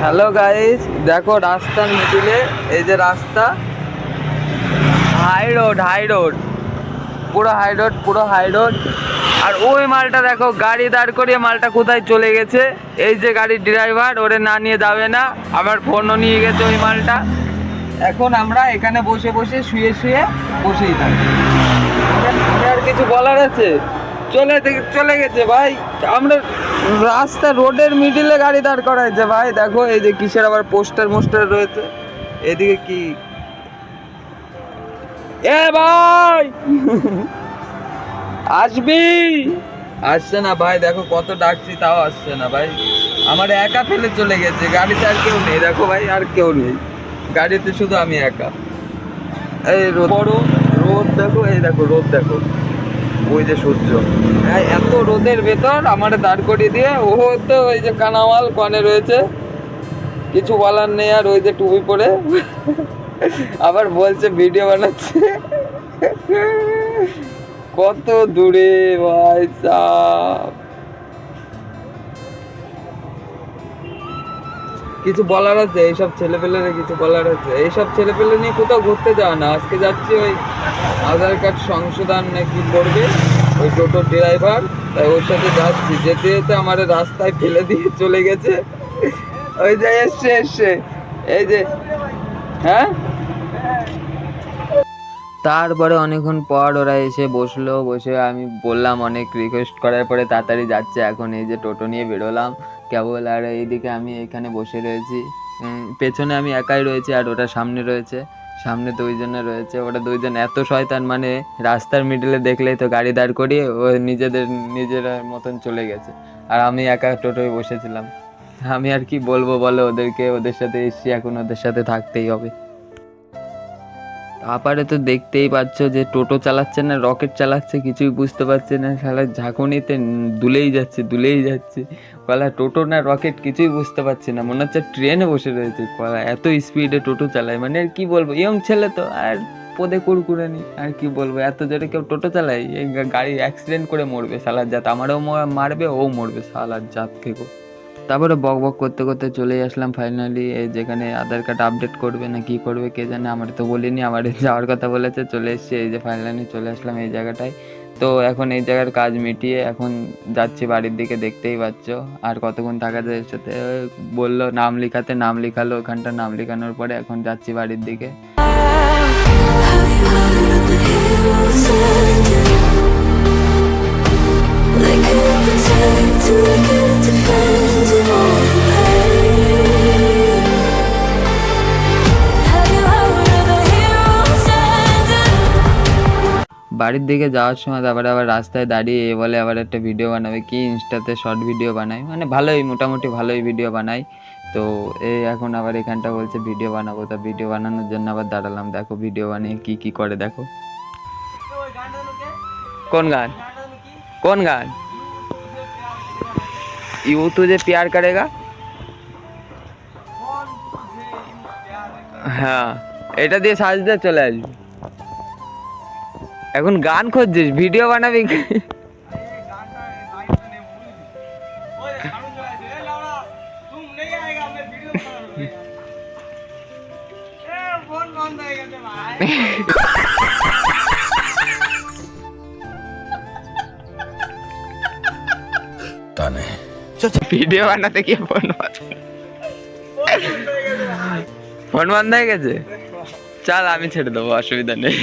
Hello guys, দেখো রাস্তার মিডিলে এই যে রাস্তা, হাই রোড পুরো হাই রোড। আর ওই মালটা দেখো, গাড়ি দাঁড় করিয়ে মালটা কোথায় চলে গেছে। এই যে গাড়ির ড্রাইভার, ওরে না নিয়ে যাবে না, আবার ফোনও নিয়ে গেছে ওই মালটা। এখন আমরা এখানে বসে বসে শুয়ে বসেই থাকি। আর কিছু বলার আছে? চলে গেছে ভাই। আমরা রাস্তা রোডের মিডিলে গাড়ি দাঁড় করাইছে ভাই। দেখো এই যে কিসের আবার পোস্টার রয়েছে এদিকে। কি এ ভাই আসবি? আসছে না ভাই, দেখো কত ডাকছি তাও আসছে না ভাই। আমার একা ফেলে চলে গেছে, গাড়িতে আর কেউ নেই। দেখো ভাই, আর কেউ নেই গাড়িতে, শুধু আমি একা। এই রোদ দেখো, এই দেখো রোদ দেখো, ওই যে সূর্য। এত রোদের ভেতর আমার দাঁড় করিয়ে দিয়ে, ও তো ওই যে কানামাল কনে রয়েছে, কিছু বলার নেই। আর ওই যে টুপি পরে আবার বলছে ভিডিও বানাচ্ছে। কত দূরে ভাই সাব। কিছু বলার আছে এইসব ছেলেপেলের? কিছু বলার আছে? এইসব ছেলেপেলে নিয়ে কোথাও ঘুরতে যাওয়া না। আজকে যাচ্ছি ওই আধার কার্ড সংশোধন নাকি করবে ওই টোটো ড্রাইভার, তাই ওর সাথে যাচ্ছি। যেতে যেতে আমার রাস্তায় ফেলে দিয়ে চলে গেছে। ওই যে এসছে এই যে। হ্যাঁ, তারপরে অনেকক্ষণ পর ওরা এসে বসে আমি বললাম, অনেক রিকোয়েস্ট করার পরে তাড়াতাড়ি যাচ্ছে। এখন এই যে টোটো নিয়ে বেরোলাম কেবল। আর এইদিকে আমি এখানে বসে রয়েছি, পেছনে আমি একাই রয়েছি, আর ওটা সামনে রয়েছে। সামনে দুইজনে রয়েছে, ওরা দুইজন এত শয়তান, মানে রাস্তার মিডলে দেখলেই তো গাড়ি দাঁড় করিয়ে ও নিজের মতন চলে গেছে। আর আমি একা টোটোয় বসেছিলাম। আমি আর কি বলবো বলো ওদেরকে? ওদের সাথে এসছি, এখন ওদের সাথে থাকতেই হবে। আপারে তো দেখতেই পাচ্ছ যে টোটো চালাচ্ছে না রকেট চালাচ্ছে, কিছুই বুঝতে পারছে না। শালা ঝাঁকুনিতে দুলেই যাচ্ছে কলা। টোটো না রকেট কিছুই বুঝতে পারছি না, মনে হচ্ছে ট্রেনে বসে রয়েছে কলা। এত স্পিডে টোটো চালায়, মানে আর কি বলবো, ইয়ং ছেলে তো আর পদে কুড়কুড়ানি। আর কি বলবো, এত জোরে কেউ টোটো চালায়, এই গাড়ি অ্যাক্সিডেন্ট করে মরবে শালার জাত। আমারও মারবে, ও মরবে শালার জাত থেকে। তারপরে বক বক করতে করতে চলে আসলাম ফাইনালি যেখানে আধার কার্ড আপডেট করবে না কি করবে কে জানে। আমার তো বলিনি, আমার যাওয়ার কথা বলেছে। চলে এসছি, এই যে ফাইনালি চলে আসলাম এই জায়গাটায়। তো এখন এই জায়গার কাজ মিটিয়ে এখন যাচ্ছি বাড়ির দিকে, দেখতেই পাচ্ছ। আর কতক্ষণ থাকা যায় এর সাথে? বললো নাম লিখাতে, নাম লিখালো ওখানটা। নাম লিখানোর পরে এখন যাচ্ছি বাড়ির দিকে। বাড়ির দিকে যাওয়ার সময় আবার রাস্তায় দাঁড়িয়ে বলে আবার একটা ভিডিও বানাবে, কি ইনস্টাতে শর্ট ভিডিও বানাই, মানে মোটামুটি ভালোই ভিডিও বানাই। তো এই এখন আবার এখানটা বলছে ভিডিও বানাবো, তা ভিডিও বানানোর জন্য আবার দাঁড়ালাম। দেখো ভিডিও বানিয়ে কি করে দেখো। কোন গান? ইউ তুঝে প্যার করেগা। হ্যাঁ, এটা দিয়ে সাজতে চলে আসবি। এখন গান খুঁজছিস, ভিডিও বানাবি? ভিডিও বানাতে গিয়ে ফোন বন্ধ হয়ে গেছে। চল আমি ছেড়ে দেবো, অসুবিধা নেই।